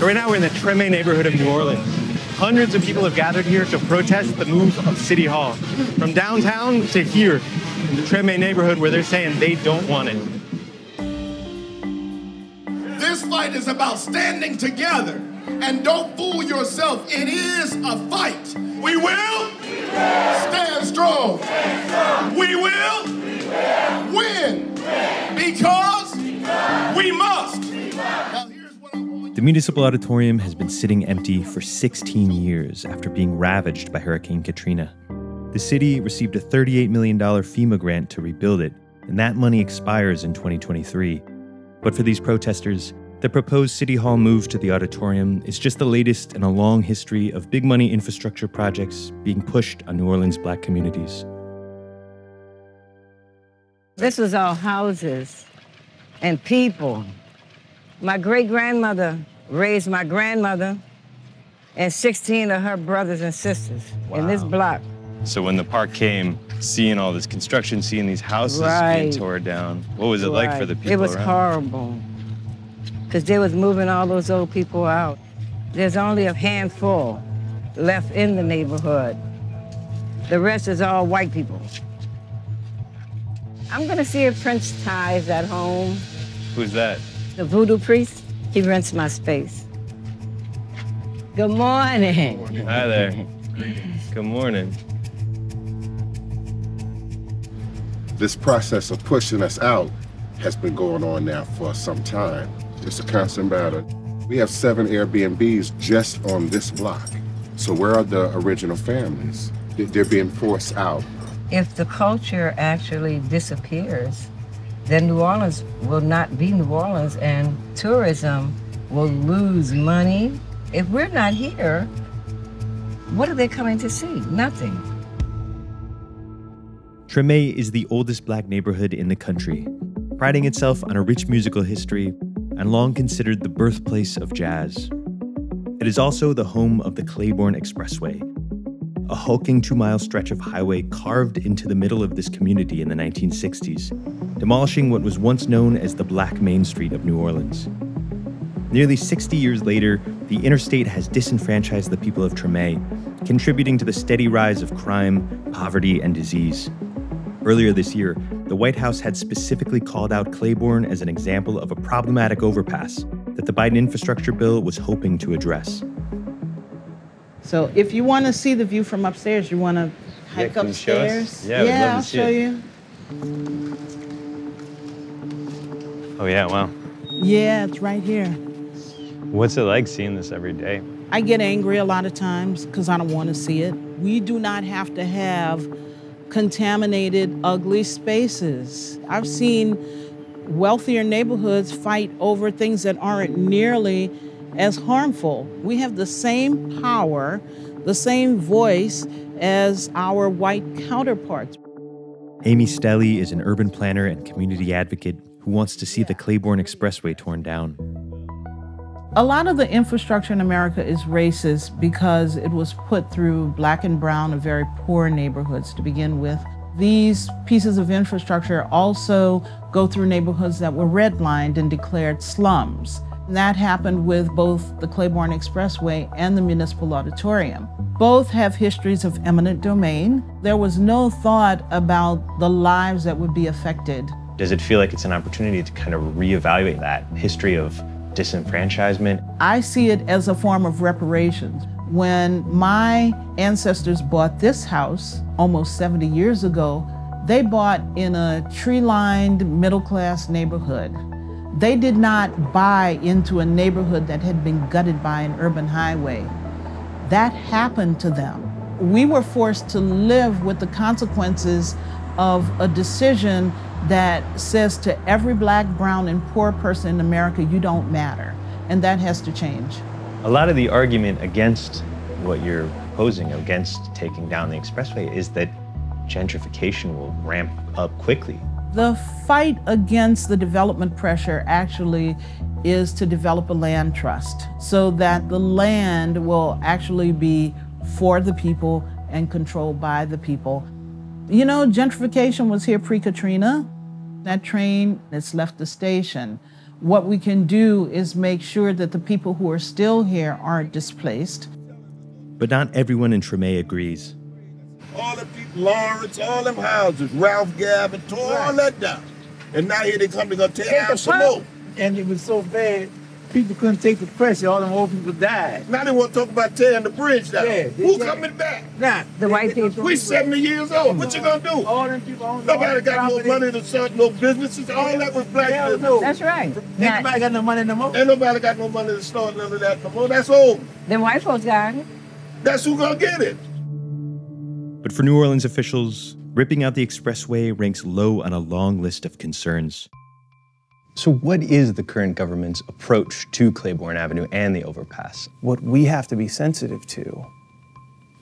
So right now we're in the Tremé neighborhood of New Orleans. Hundreds of people have gathered here to protest the move of City Hall. From downtown to here, in the Tremé neighborhood where they're saying they don't want it. This fight is about standing together. And don't fool yourself, it is a fight. We will stand strong. We will win because we must. Now, here's what I want. The Municipal Auditorium has been sitting empty for 16 years after being ravaged by Hurricane Katrina. The city received a $38 million FEMA grant to rebuild it, and that money expires in 2023. But for these protesters, the proposed City Hall move to the auditorium is just the latest in a long history of big money infrastructure projects being pushed on New Orleans' Black communities. This was all houses and people. My great-grandmother raised my grandmother and 16 of her brothers and sisters in this block. So when the park came, seeing all this construction, seeing these houses being torn down, what was it like for the people It was around? horrible, because they was moving all those old people out. There's only a handful left in the neighborhood. The rest is all white people. I'm gonna see if Prince Ty is at home. Who's that? The voodoo priest. He rents my space. Good morning. Hi there. Good morning. This process of pushing us out has been going on now for some time. It's a constant battle. We have 7 Airbnbs just on this block. So where are the original families? They're being forced out. If the culture actually disappears, then New Orleans will not be New Orleans, and tourism will lose money. If we're not here, what are they coming to see? Nothing. Tremé is the oldest Black neighborhood in the country, priding itself on a rich musical history and long considered the birthplace of jazz. It is also the home of the Claiborne Expressway, a hulking 2-mile stretch of highway carved into the middle of this community in the 1960s, demolishing what was once known as the Black Main Street of New Orleans. Nearly 60 years later, the interstate has disenfranchised the people of Tremé, contributing to the steady rise of crime, poverty, and disease. Earlier this year, the White House had specifically called out Claiborne as an example of a problematic overpass that the Biden infrastructure bill was hoping to address. So if you want to see the view from upstairs, you want to hike can you show upstairs? us? Yeah, we'd love to I'll see show it. you. Oh yeah, wow. Yeah, it's right here. What's it like seeing this every day? I get angry a lot of times because I don't want to see it. We do not have to have contaminated, ugly spaces. I've seen wealthier neighborhoods fight over things that aren't nearly as harmful. We have the same power, the same voice as our white counterparts. Amy Stelly is an urban planner and community advocate who wants to see the Claiborne Expressway torn down. A lot of the infrastructure in America is racist because it was put through Black and brown and very poor neighborhoods to begin with. These pieces of infrastructure also go through neighborhoods that were redlined and declared slums. And that happened with both the Claiborne Expressway and the Municipal Auditorium. Both have histories of eminent domain. There was no thought about the lives that would be affected. Does it feel like it's an opportunity to kind of reevaluate that history of disenfranchisement? I see it as a form of reparations. When my ancestors bought this house almost 70 years ago, they bought in a tree-lined middle-class neighborhood. They did not buy into a neighborhood that had been gutted by an urban highway. That happened to them. We were forced to live with the consequences of a decision that says to every Black, brown, and poor person in America, you don't matter. And that has to change. A lot of the argument against what you're posing, against taking down the expressway, is that gentrification will ramp up quickly. The fight against the development pressure actually is to develop a land trust so that the land will actually be for the people and controlled by the people. You know, gentrification was here pre-Katrina. That train that's left the station What we can do is make sure that the people who are still here aren't displaced. But not everyone in Tremé agrees. All the people, Lawrence, all them houses, Ralph Gavin, tore all that down. And now here they come to go tear down some more. And it was so bad, people couldn't take the pressure. All them old people died. Now they want to talk about tearing the bridge down. Yeah, Who coming back? Nah, The white people. We 70 years old. What you gonna do? all them people own Nobody got no money to start no businesses. All that was black Hell business. no. That's right. Ain't Now, nobody got no money no more. Ain't nobody got no money to start none of that no more. That's old. them white folks got it. That's who gonna get it. But for New Orleans officials, ripping out the expressway ranks low on a long list of concerns. So what is the current government's approach to Claiborne Avenue and the overpass? What we have to be sensitive to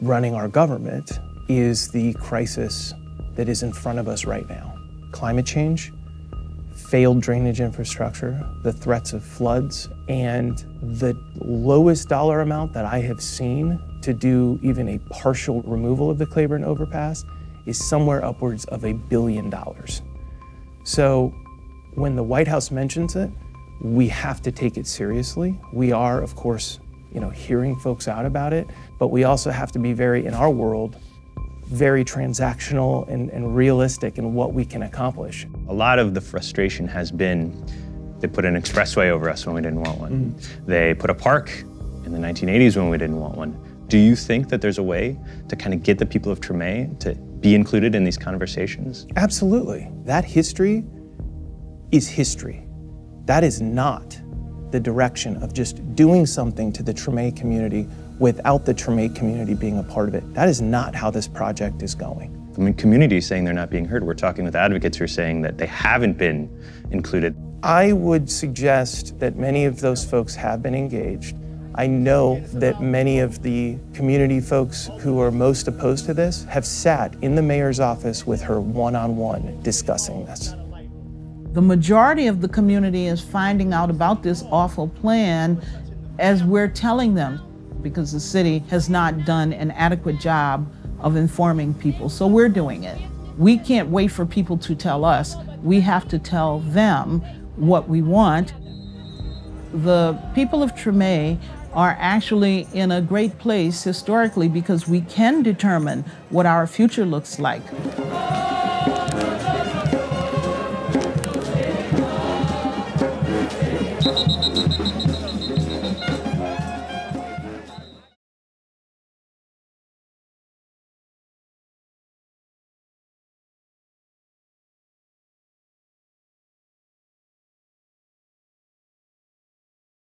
running our government is the crisis that is in front of us right now. Climate change, failed drainage infrastructure, the threats of floods, and the lowest dollar amount that I have seen to do even a partial removal of the Claiborne overpass is somewhere upwards of $1 billion. So when the White House mentions it, we have to take it seriously. We are, of course, hearing folks out about it, but we also have to be in our world, very transactional and realistic in what we can accomplish. A lot of the frustration has been they put an expressway over us when we didn't want one. They put a park in the 1980s when we didn't want one. Do you think that there's a way to kind of get the people of Tremé to be included in these conversations? Absolutely. That history is history. That is not the direction of just doing something to the Tremé community without the Tremé community being a part of it. That is not how this project is going. I mean, community is saying they're not being heard. We're talking with advocates who are saying that they haven't been included. I would suggest that many of those folks have been engaged. I know that many of the community folks who are most opposed to this have sat in the mayor's office with her one-on-one discussing this. The majority of the community is finding out about this awful plan as we're telling them, because the city has not done an adequate job of informing people. So we're doing it. We can't wait for people to tell us. We have to tell them what we want. The people of Tremé are actually in a great place historically because we can determine what our future looks like.